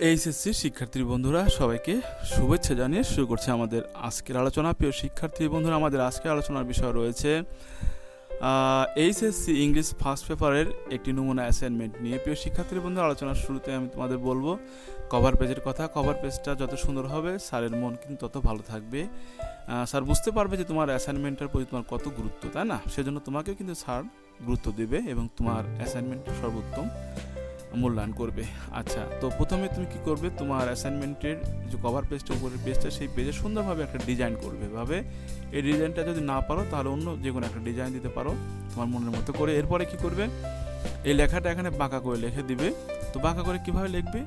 HSC শিক্ষার্থী বন্ধুরা সবাইকে শুভেচ্ছা জানিয়ে শুরু করছে আমাদের আজকের আলোচনা। প্রিয় শিক্ষার্থী বন্ধুরা, আমাদের আজকের আলোচনার বিষয় রয়েছে এইচএসসি ইংলিশ ফার্স্ট পেপারের একটি নমুনা অ্যাসাইনমেন্ট নিয়ে। প্রিয় শিক্ষার্থী বন্ধুরা, আলোচনার শুরুতে আমি তোমাদের বলবো কভার পেজের কথা। কভার পেজটা যত সুন্দর হবে স্যারের মন কিন্তু তত ভালো থাকবে। স্যার বুঝতে পারবে যে তোমার অ্যাসাইনমেন্টের প্রতি তোমার কত গুরুত্ব, তাই না? সেজন্য তোমাকেও কিন্তু স্যার গুরুত্ব দেবে এবং তোমার অ্যাসাইনমেন্টের সর্বোত্তম মূল্যায়ন করবে। আচ্ছা, তো প্রথমে তুমি কি করবে, তোমার অ্যাসাইনমেন্টের যে কভার পেজটা, উপরের পেজটা, সেই পেজে সুন্দরভাবে একটা ডিজাইন করবে। ভাবে এই ডিজাইনটা যদি না পারো তাহলে অন্য যে কোনো একটা ডিজাইন দিতে পারো তোমার মনের মতো করে। এরপরে কি করবে, এই লেখাটা এখানে বাঁকা করে লিখে দিবে। তো বাঁকা করে কিভাবে লিখবে,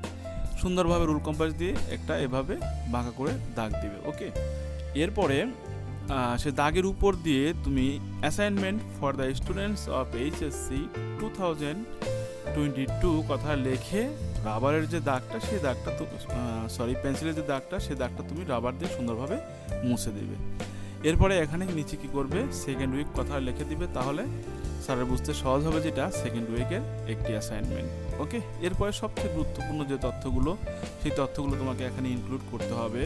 সুন্দরভাবে রুল কম্পাস দিয়ে একটা এভাবে বাঁকা করে দাগ দিবে। ওকে, এরপরে সে দাগের উপর দিয়ে তুমি assignment for the students of HSC 2022 কথা লিখে রাবারের যে দাগটা, সেই দাগটা পেন্সিলের যে দাগটা, সেই দাগটা তুমি রাবার দিয়ে সুন্দরভাবে মুছে দেবে। এরপরে এখানে নিচে কি করবে, সেকেন্ড উইক কথা লিখে দিবে। তাহলে স্যারের বুঝতে সহজ হবে যেটা সেকেন্ড উইকের একটি অ্যাসাইনমেন্ট। ওকে, এরপরে সবচেয়ে গুরুত্বপূর্ণ যে তথ্যগুলো, সেই তথ্যগুলো তোমাকে এখানে ইনক্লুড করতে হবে।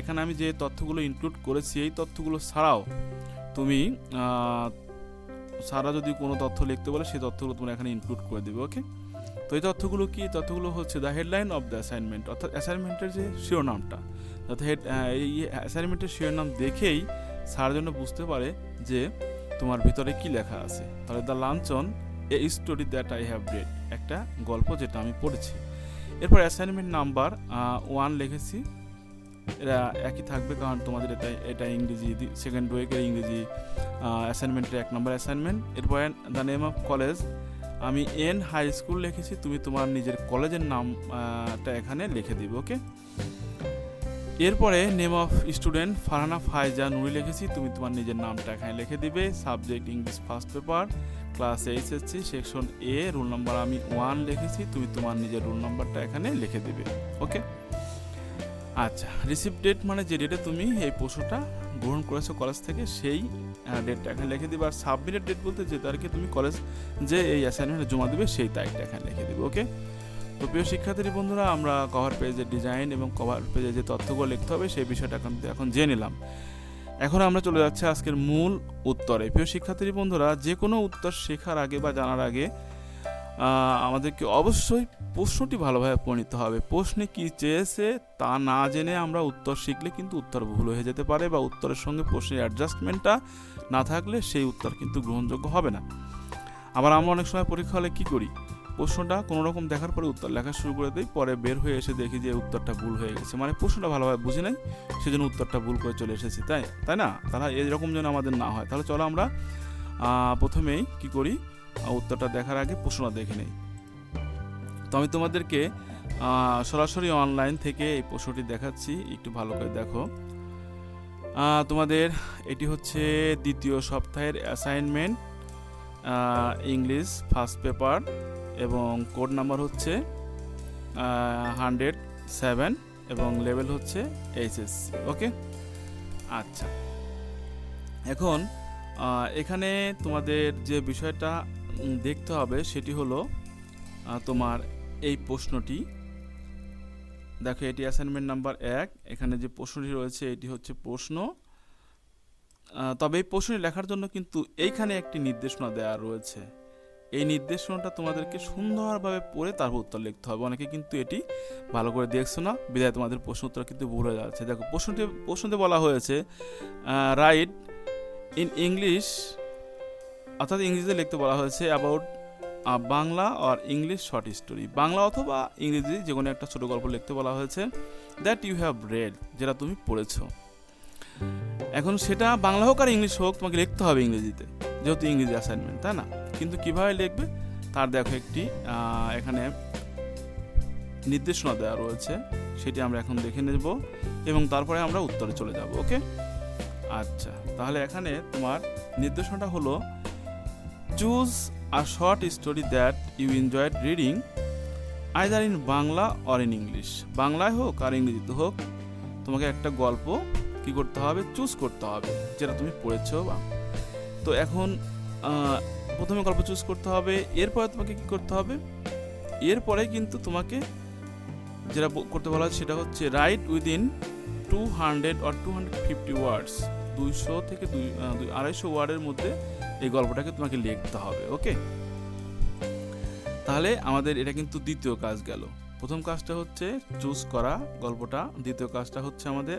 এখানে আমি যে তথ্যগুলো ইনক্লুড করেছি, এই তথ্যগুলো ছাড়াও তুমি সারা যদি কোনো তথ্য লিখতে বলে সেই তথ্যগুলো তোমরা এখানে ইনক্লুড করে দেবে। ওকে, তো এই তথ্যগুলো কি, তথ্যগুলো হচ্ছে the headline of the assignment, অর্থাৎ অ্যাসাইনমেন্টের যে শিরোনামটা, যাতে এই অ্যাসাইনমেন্টের শিরোনাম দেখেই স্যার জন্য বুঝতে পারে যে তোমার ভিতরে কি লেখা আছে। তাহলে the luncheon a story that I have read, একটা গল্প যেটা আমি পড়েছি। এরপর অ্যাসাইনমেন্ট নাম্বার 1 লিখেছি, এটা একই থাকবে কারণ তোমাদের এটা ইংরেজি সেকেন্ড উইকের ইংরেজি অ্যাসাইনমেন্টের 1 নম্বর অ্যাসাইনমেন্ট। এরপরে দ্য নেম অফ কলেজ আমি এন হাই স্কুল লিখেছি, তুমি তোমার নিজের কলেজের নামটা এখানে লিখে দিবে। ওকে, এরপরে name of student Farhana Faiza Nuri লিখেছি, তুমি তোমার নিজের নামটা এখানে লিখে দিবে। Subject English first paper class HSC section A, roll number আমি 1 লিখেছি, তুমি তোমার নিজের রোল নাম্বারটা এখানে লিখে দিবে। ওকে, আচ্ছা, রিসিভ ডেট মানে যে ডেটে তুমি এই প্রশ্নটা গ্রহণ করেছো কলেজ থেকে, সেই ডেটটা এখানে লিখে দিবে। আর সাবমিটেড ডেট বলতে যে তারিখে তুমি কলেজ যে এই অ্যাসাইনমেন্ট জমা দেবে, সেই তারিখটা এখানে লিখে দিবে। ওকে, তো প্রিয় শিক্ষার্থী বন্ধুরা, আমরা কভার পেজের ডিজাইন এবং কভার পেজে যে তথ্যগুলো লিখতে হবে সেই বিষয়টা এখন জেনে নিলাম। এখন আমরা চলে যাচ্ছি আজকের মূল উত্তরে। প্রিয় শিক্ষার্থী বন্ধুরা, যে কোনো উত্তর শেখার আগে বা জানার আগে আমাদেরকে অবশ্যই প্রশ্নটি ভালোভাবে পড়ে নিতে হবে। প্রশ্নে কি চেয়েছে তা না জেনে আমরা উত্তর শিখলে কিন্তু উত্তর ভুল হয়ে যেতে পারে, বা উত্তরের সঙ্গে প্রশ্নের অ্যাডজাস্টমেন্টটা না থাকলে সেই উত্তর কিন্তু গ্রহণযোগ্য হবে না। আবার আমরা অনেক সময় পরীক্ষা হলে কি করি, প্রশ্নটা কোনো রকম দেখার পরে উত্তর লেখা শুরু করে দিই, পরে বের হয়ে এসে দেখি যে উত্তরটা ভুল হয়ে গেছে, মানে প্রশ্নটা ভালোভাবে বুঝি নাই, সেজন্য উত্তরটা ভুল করে চলে এসেছি, তাই না? তাহলে এরকম যেন আমাদের না হয়। তাহলে চলো আমরা প্রথমেই কি করি, উত্তরটা দেখার আগে প্রশ্নটা দেখে নেই। তো আমি তোমাদেরকে সরাসরি অনলাইন থেকে এই প্রশ্নটি দেখাচ্ছি, একটু ভালো করে দেখো। তোমাদের এটি হচ্ছে দ্বিতীয় সপ্তাহের অ্যাসাইনমেন্ট ইংলিশ ফার্স্ট পেপার এবং কোড নাম্বার হচ্ছে 107 এবং লেভেল হচ্ছে এইচএসসি। ওকে, আচ্ছা, এখন এখানে তোমাদের যে বিষয়টা দেখতে হবে সেটি হলো তোমার এই প্রশ্নটি। দেখো, এটি অ্যাসাইনমেন্ট নাম্বার 1, এখানে যে প্রশ্নটি রয়েছে এটি হচ্ছে প্রশ্ন। তবে এই প্রশ্নটি লেখার জন্য কিন্তু এইখানে একটি নির্দেশনা দেওয়া রয়েছে। এই নির্দেশনাটা তোমাদেরকে সুন্দরভাবে পড়ে তারপর উত্তর লিখতে হবে। অনেকে কিন্তু এটি ভালো করে দেখছো না, বিধায় তোমাদের প্রশ্ন উত্তর কিন্তু ভুল হয়ে যাচ্ছে। দেখো, প্রশ্নতে বলা হয়েছে রাইট ইন ইংলিশ, অর্থাৎ ইংরেজিতে লিখতে বলা হয়েছে অ্যাবাউট বাংলা আর ইংলিশ শর্ট স্টোরি, বাংলা অথবা ইংরেজি যে কোনো একটা ছোট গল্প লিখতে বলা হয়েছে, দ্যাট ইউ হ্যাভ রেড, যেটা তুমি পড়েছো। এখন সেটা বাংলা হোক আর ইংলিশ হোক, তোমাকে লিখতে হবে ইংরেজিতে, যেহেতু ইংরেজি অ্যাসাইনমেন্ট, তাই না? কিন্তু কিভাবে লিখবে তার দেখো একটি এখানে নির্দেশনা দেওয়া রয়েছে, সেটি আমরা এখন দেখে নেব এবং তারপরে আমরা উত্তরে চলে যাব। ওকে, আচ্ছা, তাহলে এখানে তোমার নির্দেশনাটা হলো choose a short story that you enjoyed reading either in Bangla or in English, বাংলায় হোক আর ইংরেজিতে হোক, তোমাকে একটা গল্প কি করতে হবে, চুজ করতে হবে যেটা তুমি পড়েছো। তো এখন প্রথমে গল্প চুজ করতে হবে, এরপরে তোমাকে কি করতে হবে, এরপরে কিন্তু তোমাকে যেটা করতে বলা হয় সেটা হচ্ছে রাইট উইদিন 200 or 250 ওয়ার্ডস, 200 থেকে 250 ওয়ার্ডের মধ্যে এই গল্পটাকে তোমাকে লিখতে হবে। ওকে, তাহলে আমাদের এটা কিন্তু দ্বিতীয় কাজ গেল। প্রথম কাজটা হচ্ছে চুজ করা গল্পটা, দ্বিতীয় কাজটা হচ্ছে আমাদের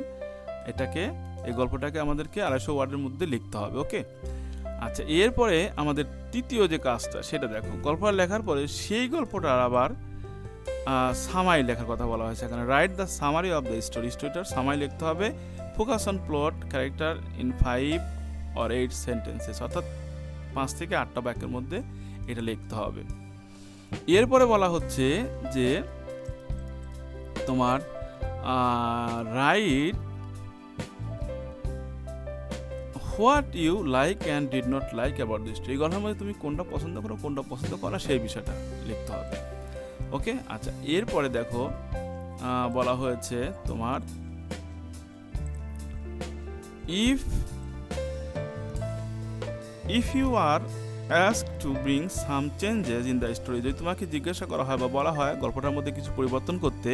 এই গল্পটাকে আমাদেরকে 250 ওয়ার্ডের মধ্যে লিখতে হবে। ওকে, আচ্ছা, এরপরে আমাদের তৃতীয় যে কাজটা সেটা দেখো, গল্পটা লেখার পরে সেই গল্পটার আবার সামারি লেখার কথা বলা হয়েছে এখানে। Write the summary of the story, স্টোরিটার সামারি লিখতে হবে। Focus on plot character in 5 or 8 sentences, অর্থাৎ 5 থেকে 8টা বাক্যের মধ্যে এটা লিখতে হবে। এরপরে বলা হচ্ছে যে তোমার write what you like and did not like about this story, এই গল্পের মধ্যে তুমি কোনটা পছন্দ করো কোনটা পছন্দ করো না সেই বিষয়টা লিখতে হবে। ওকে, আচ্ছা, এরপরে দেখো বলা হয়েছে তোমার if you are asked to bring some changes in the story, যদি তোমাকে জিজ্ঞাসা করা হয় বা বলা হয় গল্পটার মধ্যে কিছু পরিবর্তন করতে,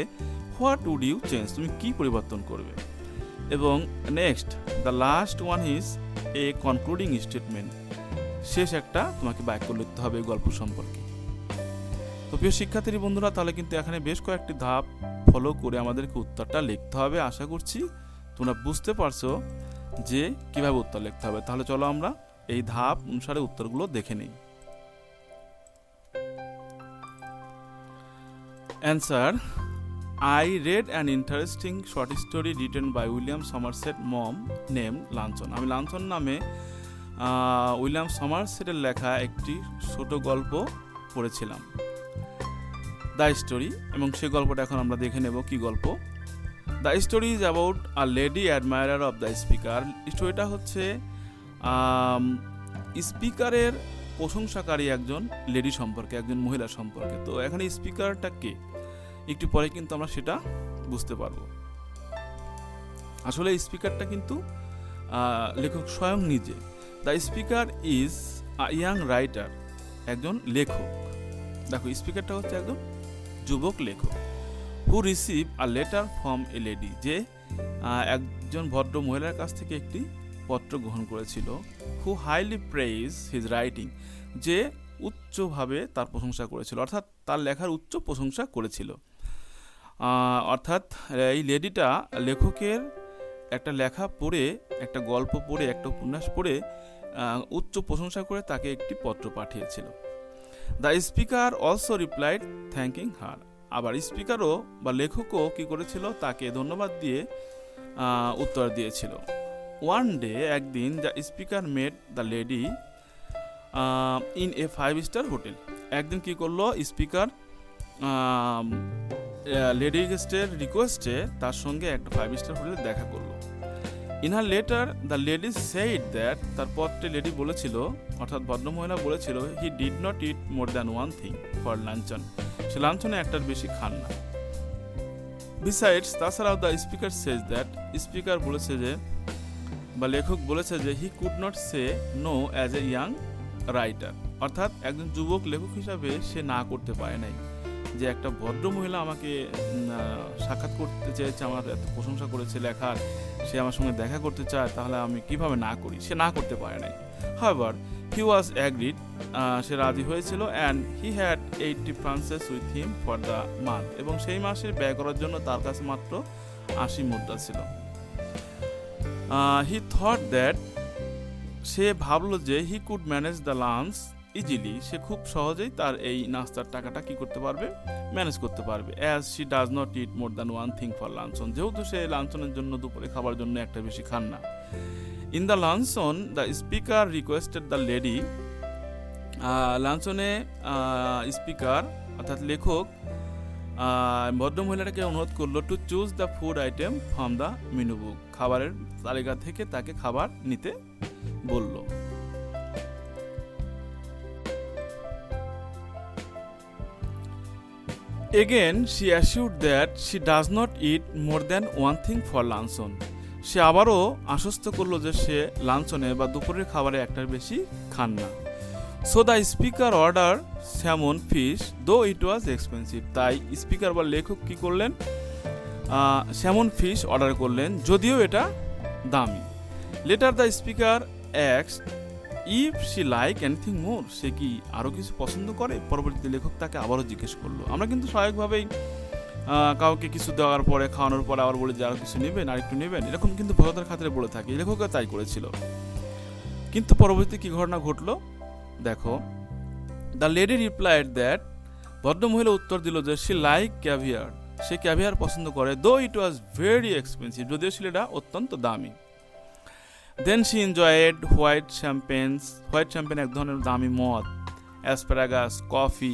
হোয়াট উড ইউ চেঞ্জ, তুমি কি পরিবর্তন করবে। এবং next the last one is a concluding statement, শেষ একটা তোমাকে বাক্য লিখতে হবে গল্প সম্পর্কে। তো প্রিয় শিক্ষার্থী বন্ধুরা, তাহলে কিন্তু এখানে বেশ কয়েকটি ধাপ ফলো করে আমাদেরকে উত্তরটা লিখতে হবে। আশা করছি তোমরা বুঝতে পারছো যে কিভাবে উত্তর লিখতে হবে। তাহলে চলো আমরা এই ধাপ অনুসারে উত্তরগুলো দেখে নেই। Answer, I read an interesting short story written by William Somerset Maugham named লাঞ্ছন। আমি লাঞ্ছন নামে উইলিয়াম সমারসেটের লেখা একটি ছোট গল্প পড়েছিলাম, দ্য স্টোরি, এবং সেই গল্পটা এখন আমরা দেখে নেব কি গল্প। The story is about a lady admirer of the speaker. স্টোরিটা হচ্ছে স্পিকারের প্রশংসাকারী একজন লেডি সম্পর্কে, একজন মহিলা সম্পর্কে। তো এখানে স্পিকারটা কে, একটু পরে কিন্তু আমরা সেটা বুঝতে পারবো। আসলে স্পিকারটা কিন্তু লেখক স্বয়ং নিজে। The speaker is a young writer, একজন লেখক। দেখো, স্পিকারটা হচ্ছে একজন যুবক লেখক। হু receive a letter from a lady, যে একজন ভদ্র মহিলার কাছ থেকে একটি পত্র গ্রহণ করেছিল। হু হাইলি প্রেইজ হিজ রাইটিং, যে উচ্চভাবে তার প্রশংসা করেছিল, অর্থাৎ তার লেখার উচ্চ প্রশংসা করেছিল। অর্থাৎ এই লেডিটা লেখকের একটা লেখা পড়ে, একটা গল্প পড়ে, একটা উপন্যাস পড়ে উচ্চ প্রশংসা করে তাকে একটি পত্র পাঠিয়েছিল। The speaker also replied thanking her, আবার স্পিকারও বা লেখকও কি করেছিল, তাকে ধন্যবাদ দিয়ে উত্তর দিয়েছিল। ওয়ান ডে, একদিন, the speaker mate the lady in a 5-star hotel. একদিন কি করলো স্পিকার, লেডি গেস্টের রিকোয়েস্টে তার সঙ্গে একটা 5-star হোটেলে দেখা করলো। In her letter the lady said that, তার পত্রে লেডি বলেছিল, অর্থাৎ ভদ্রমহিলা বলেছিল, he did not eat more than one thing for luncheon, সে লাঞ্চনে একটার বেশি খান না। বিসাইডস, তাছাড়াও the speaker says that, speaker বলেছে যে, বা লেখক বলেছে যে, he could not say no as a young writer, অর্থাৎ একজন যুবক লেখক হিসাবে সে না করতে পারে নাই। যে একটা ভদ্র মহিলা আমাকে সাক্ষাৎ করতে চেয়েছে, আমার এত প্রশংসা করেছে লেখার, সে আমার সঙ্গে দেখা করতে চায়, তাহলে আমি কিভাবে না করি, সে না করতে পারে নাই। হাউএভার হি ওয়াজ অ্যাগ্রিড, সে রাজি হয়েছিল। And he had 80 francs with him for the month, এবং সেই মাসে ব্যয় করার জন্য তার কাছে মাত্র 80 মুদ্রা ছিল। হি থট দ্যাট, সে ভাবলো যে, he could manage the lunch easily, সে খুব সহজেই তার এই নাস্তার টাকাটা কি করতে পারবে, ম্যানেজ করতে পারবে। As she does not eat more than one thing for luncheon, যেহেতু সে লাঞ্চনের জন্য, দুপুরে খাবার জন্য একটা বেশি খান না। In the luncheon the speaker requested the lady, লাঞ্চনে স্পিকার অর্থাৎ লেখক ভদ্রমহিলাটাকে অনুরোধ করলো to choose the food item from the menu book, খাবারের তালিকা থেকে তাকে খাবার নিতে বলল। Again, she assured that she does not eat more than one thing for luncheon. সে আবারও আশ্বস্ত করলো যে সে লাঞ্চনে বা দুপুরের খাবারে একটার বেশি খান না। So the speaker ordered salmon fish দো ইট ওয়াজ এক্সপেন্সিভ। তাই স্পিকার বা লেখক কি করলেন, স্যামন ফিশ অর্ডার করলেন যদিও এটা দামি। Later the speaker asks if she like anything more, সে কি আরও কিছু পছন্দ করে। পরবর্তীতে লেখক তাকে আবারও জিজ্ঞেস করলো। আমরা কিন্তু স্বাভাবিকভাবেই কাউকে কিছু দেওয়ার পরে খাওয়ানোর পরে আবার বলে যে আরও কিছু নেবেন, আর একটু নেবেন, এরকম কিন্তু ভদ্রতার খাতিরে বলে থাকি। লেখকও তাই করেছিল। কিন্তু পরবর্তীতে কি ঘটনা ঘটলো দেখো, দ্য লেডি রিপ্লাইড দ্যাট, ভদ্রমহিলা উত্তর দিল যে সে লাইক ক্যাভিয়ার, সে ক্যাভিয়ার পছন্দ করে, দো ইট ওয়াজ ভেরি এক্সপেন্সিভ, যদিও সেটা অত্যন্ত দামি। Then she enjoyed white champagne এক ধরনের দামি মদ, asparagus, coffee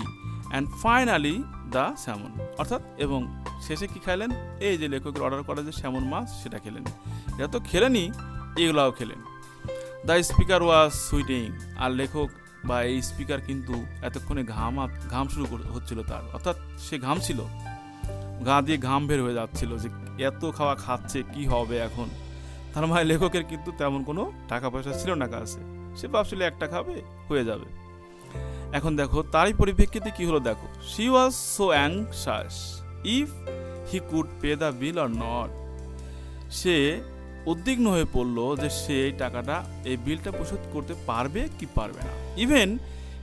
and finally the salmon, অর্থাৎ এবং শেষে কি খাইলেন, এই যে লেখকের অর্ডার করা যে স্যামন মাছ সেটা খেলেন। এটা তো খেলেনি, এগুলাও খেলেন। দ্য স্পিকার ওয়াজ সুইটিং, আর লেখক বা এই স্পিকার কিন্তু এতক্ষণে ঘাম শুরু হচ্ছিল তার, অর্থাৎ সে ঘামছিল, গা দিয়ে ঘাম বের হয়ে যাচ্ছিল যে এত খাওয়া খাচ্ছে কি হবে এখন। তার মানে লেখকের কিন্তু তেমন কোনো টাকা পয়সা ছিল না কাছে, সে ভাবছিল একটা খাবে হয়ে যাবে। এখন দেখো তারই পরিপ্রেক্ষিতে কি হলো দেখো, she was so anxious if he could pay the bill or not, সে উদ্বিগ্ন হয়ে পড়লো যে সে এই টাকাটা, এই বিলটা পরিশোধ করতে পারবে কি পারবে না। ইভেন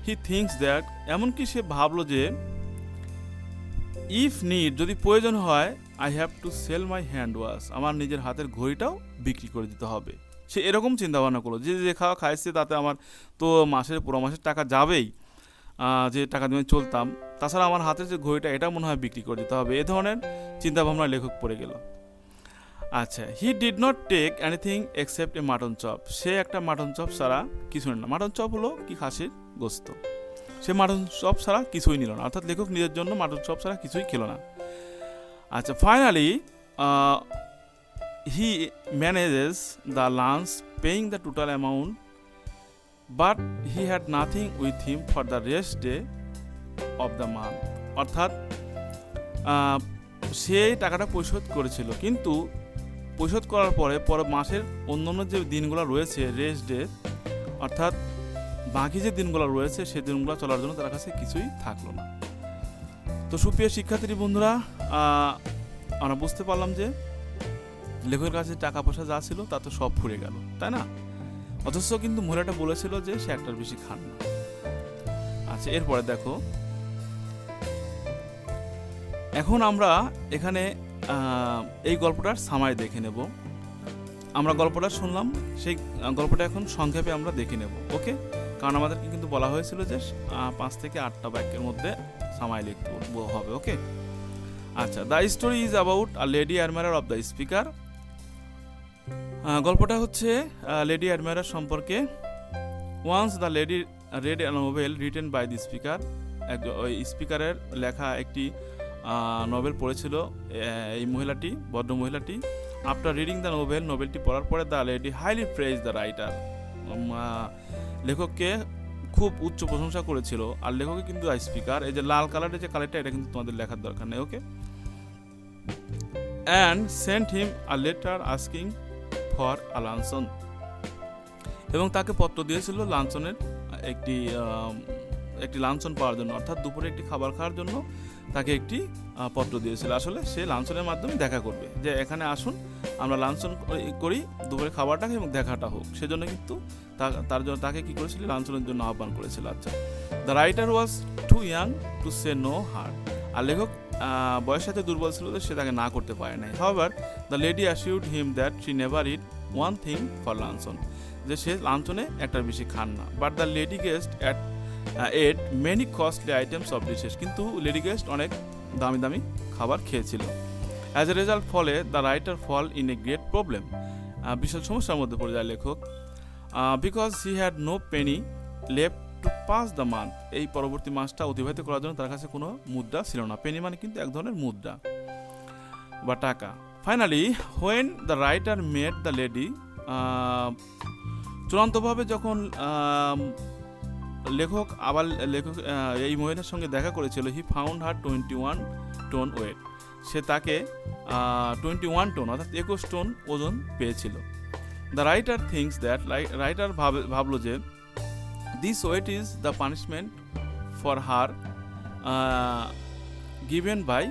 হি থিঙ্কস দ্যাট, এমনকি সে ভাবলো যে ইফ নিড, যদি প্রয়োজন হয়, I have to sell my hand wash, আমার নিজের হাতের ঘড়িটাও বিক্রি করে দিতে হবে। সে এরকম চিন্তা ভাবনা করলো যে যে খাওয়া খাইছে তাতে আমার তো পুরো মাসের টাকা যাবেই, যে টাকা দিয়ে চলতাম, তাছাড়া আমার হাতের যে ঘড়িটা এটা মনে হয় বিক্রি করে দিতে হবে, এ ধরনের চিন্তা ভাবনা লেখক পড়ে গেল। আচ্ছা, he did not take anything except a mutton chop, সে একটা মাটন চপ ছাড়া কিছু না। মাটন চপ হলো কি খাসির গোস্ত, সে মাটন চপ ছাড়া কিছুই নিল না, অর্থাৎ লেখক নিজের জন্য মাটন চপ ছাড়া কিছুই খেলো না। আচ্ছা, finally he manages the lunch paying the total amount, but he had nothing with him for the rest day of the month, অর্থাৎ সে টাকাটা পরিশোধ করেছিল, কিন্তু পরিশোধ করার পরে মাসের অন্যান্য যে দিনগুলো রয়েছে রেস্ট ডে, অর্থাৎ বাকি যে দিনগুলো রয়েছে সেই দিনগুলো চলার জন্য তার কাছে কিছুই থাকলো না। তো সুপ্রিয় শিক্ষার্থী বন্ধুরা, আমরা বুঝতে পারলাম যে লেখকের কাছে টাকা পয়সা যা ছিল তা তো সব ফুরে গেল, তাই না? অথচ কিন্তু মহিলাটা বলেছিল যে সে একটার বেশি খান না। আচ্ছা, এরপরে দেখো, এখন আমরা এখানে এই গল্পটার সামারি দেখে নেব। আমরা গল্পটা শুনলাম, সেই গল্পটা এখন সংক্ষেপে আমরা দেখে নেব, ওকে? কারণ আমাদেরকে কিন্তু বলা হয়েছিল যে 5 থেকে 8টা বাক্যের মধ্যে সামারি লিখতে হবে, ওকে? আচ্ছা, the story is about a lady admirer of the speaker. গল্পটা হচ্ছে লেডি অ্যাডমায়ার সম্পর্কে। Once the lady read a novel written by the speaker, ওই স্পিকারের লেখা একটি নোবেল পড়েছিল এই মহিলাটি, ভদ্র মহিলাটি। আফটার রিডিং দ্য নোবেলটি পড়ার পরে the lady highly praise the writer, লেখককে খুব উচ্চ প্রশংসা করেছিল। আর লেখকে কিন্তু স্পিকার, এই যে লাল কালারের যে কালারটা, এটা কিন্তু তোমাদের লেখার দরকার নেই, okay? And sent him a letter asking for a luncheon, এবং তাকে পত্র দিয়েছিল লাঞ্চনের একটি লাঞ্চন পাওয়ার জন্য, অর্থাৎ দুপুরে একটি খাবার খাওয়ার জন্য তাকে একটি পত্র দিয়েছিল। আসলে সে লাঞ্চনের মাধ্যমে দেখা করবে, যে এখানে আসুন আমরা লাঞ্চন করি, দুপুরে খাবারটাকে এবং দেখাটা হোক, সেজন্য কিন্তু তার জন্য তাকে কি করেছিল, লাঞ্চনের জন্য আহ্বান করেছিল। আচ্ছা, the writer was too young to say no her, আর লেখক বয়সের সাথে দুর্বল ছিল যে সে তাকে না করতে পারে নাই। However the lady assured him that she never eat one thing for luncheon, যে সে লাঞ্চনে একটার বেশি খান না। But the lady guest ate many costly items of dishes, কিন্তু লেডি গেস্ট অনেক দামি দামি খাবার খেয়েছিল। অ্যাজ এ রেজাল্ট, ফলে the writer fall in a great problem, বিশাল সমস্যার মধ্যে পড়ে যায় লেখক। Because he had no penny left to pass the month, এই পরবর্তী মাসটা অতিবাহিত করার জন্য তার কাছে কোনো মুদ্রা ছিল না। পেনি মানে কিন্তু এক ধরনের মুদ্রা বা টাকা। Finally when the writer met the lady, চূড়ান্তভাবে যখন লেখক এই মহিলার সঙ্গে দেখা করেছিল, he found her 21 ton weight, সে তাকে 21 টন অর্থাৎ 21 টন ওজন পেয়েছিল। The writer thinks that, writer ভাবলো যে this weight is the punishment for her given by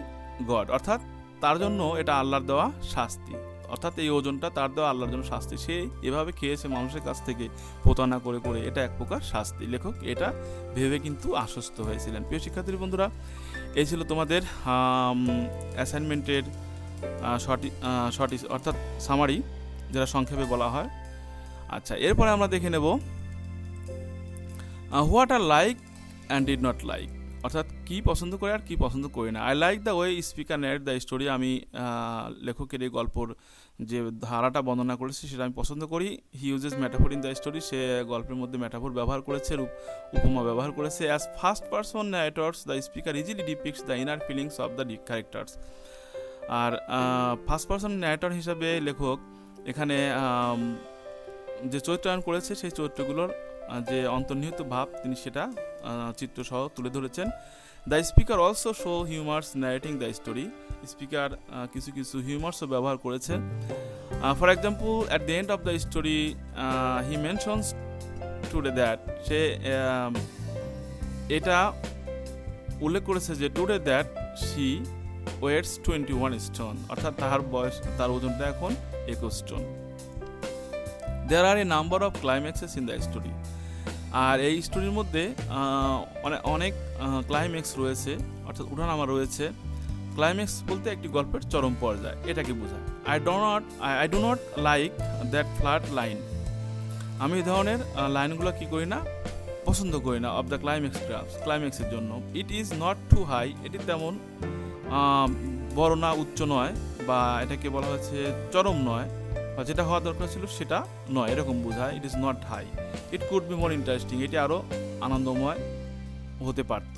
God, অর্থাৎ তার জন্য এটা আল্লাহর দেওয়া শাস্তি, অর্থাৎ এই ওজনটা তার দেওয়া আল্লাহর জন্য শাস্তি। সে এভাবে খেয়েছে মানুষের কাছ থেকে প্রতারণা করে করে, এটা এক প্রকার শাস্তি। লেখক এটা ভেবে কিন্তু আশ্বস্ত হয়েছিলেন। প্রিয় শিক্ষার্থী বন্ধুরা, এই ছিল তোমাদের অ্যাসাইনমেন্টের শর্ট অর্থাৎ সামারি, যেটা সংক্ষেপে বলা হয়। আচ্ছা, এরপরে আমরা দেখে নেব what are like and did not like, অর্থাৎ কি পছন্দ করে আর কি পছন্দ করি না। I like the way speaker net the story, আমি লেখকের এই গল্পর যে ধারাটা বর্ণনা করেছি সেটা আমি পছন্দ করি। He uses metaphor in the story, সে গল্পের মধ্যে মেটাফোর ব্যবহার করেছে, উপমা ব্যবহার করেছে। As first person narrators the speaker easily depicts the inner feelings of the characters. আর ফার্স্ট পারসন ন্যারেটর হিসাবে লেখক এখানে যে চরিত্রায়ন করেছে সেই চরিত্রগুলোর যে অন্তর্নিহিত ভাব তিনি সেটা চিত্রসহ তুলে ধরেছেন। The speaker also show humours narrating the story, speaker কিছু কিছু হিউমার্সও ব্যবহার করেছে। For example, at the end of the story he mentions today that, সে এটা উল্লেখ করেছে যে today that she weighs 21 stone, অর্থাৎ তার ওজনটা এখন 21 stone. There are a number of climaxes in the story, আর এই স্টোরির মধ্যে অনেক ক্লাইম্যাক্স রয়েছে, অর্থাৎ উঠানামা রয়েছে। ক্লাইম্যাক্স বলতে একটি গল্পের চরম পর্যায়, এটাকে বোঝায়। I do not like that flat line, আমি এই ধরনের লাইনগুলো কি করি না, পছন্দ করি না। অফ দ্য ক্লাইম্যাক্সের জন্য। It is not too high, এটি তেমন বড় না, উচ্চ নয়, বা এটাকে বলা হয়েছে চরম নয়, বা যেটা হওয়া দরকার ছিল সেটা নয়, এরকম বোঝায়। It is not high, it could be more interesting, এটি আরও আনন্দময় হতে পারত।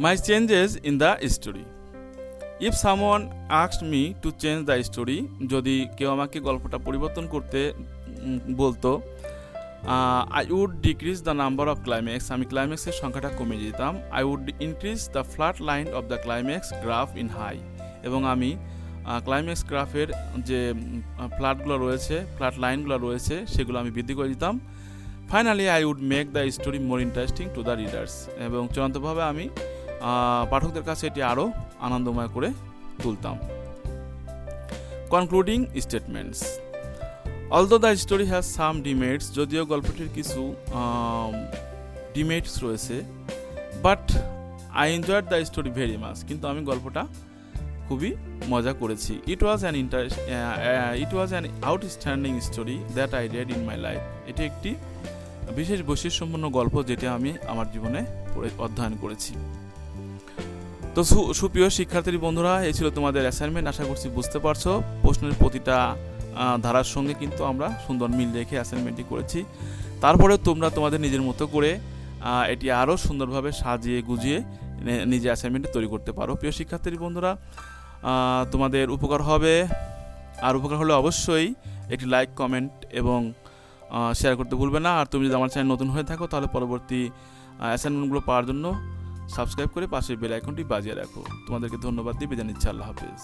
My changes in the story, if someone asked me to change the story, যদি কেউ আমাকে গল্পটা পরিবর্তন করতে বলতো, I would decrease the number of climax, আমি ক্লাইম্যাক্সের সংখ্যাটা কমিয়ে দিতাম। I would increase the flat line of the climax graph in high, এবং আমি ক্লাইম্যাক্স গ্রাফের যে ফ্ল্যাট লাইনগুলো রয়েছে সেগুলো আমি বৃদ্ধি করে দিতাম। Finally I would make the story more interesting to the readers, এবং চূড়ান্তভাবে আমি পাঠকদের কাছে এটি আরও আনন্দময় করে তুলতাম। Concluding statements, although the story has some demerits, যদিও গল্পটির কিছু ডিমেরিটস রয়েছে, but I enjoyed the story very much, কিন্তু আমি গল্পটা খুবই মজা করেছি। It was an outstanding story that I read in my life, এটি একটি বিশেষ বৈশিষ্ট্যপূর্ণ গল্প যেটা আমি আমার জীবনে অধ্যয়ন করেছি। তো সুপ্রিয় শিক্ষার্থী বন্ধুরা, এই ছিল তোমাদের অ্যাসাইনমেন্ট। আশা করছি বুঝতে পারছো, প্রশ্নের প্রতিটা ধারার সঙ্গে কিন্তু আমরা সুন্দর মিল রেখে অ্যাসাইনমেন্টটি করেছি। তারপরে তোমরা তোমাদের নিজের মতো করে এটি আরও সুন্দরভাবে সাজিয়ে গুজিয়ে নিজে অ্যাসাইনমেন্টটি তৈরি করতে পারো। প্রিয় শিক্ষার্থী বন্ধুরা, তোমাদের উপকার হবে, আর উপকার হলে অবশ্যই একটি লাইক, কমেন্ট এবং শেয়ার করতে ভুলবে না। আর তুমি যদি আমার চ্যানেল নতুন হয়ে থাকো তাহলে পরবর্তী অ্যাসাইনমেন্টগুলো পাওয়ার জন্য সাবস্ক্রাইব করে পাশে বেল আইকনটি বাজিয়ে রাখো। তোমাদেরকে ধন্যবাদ দিয়ে বিদায় নিচ্ছি। আল্লাহ হাফেজ।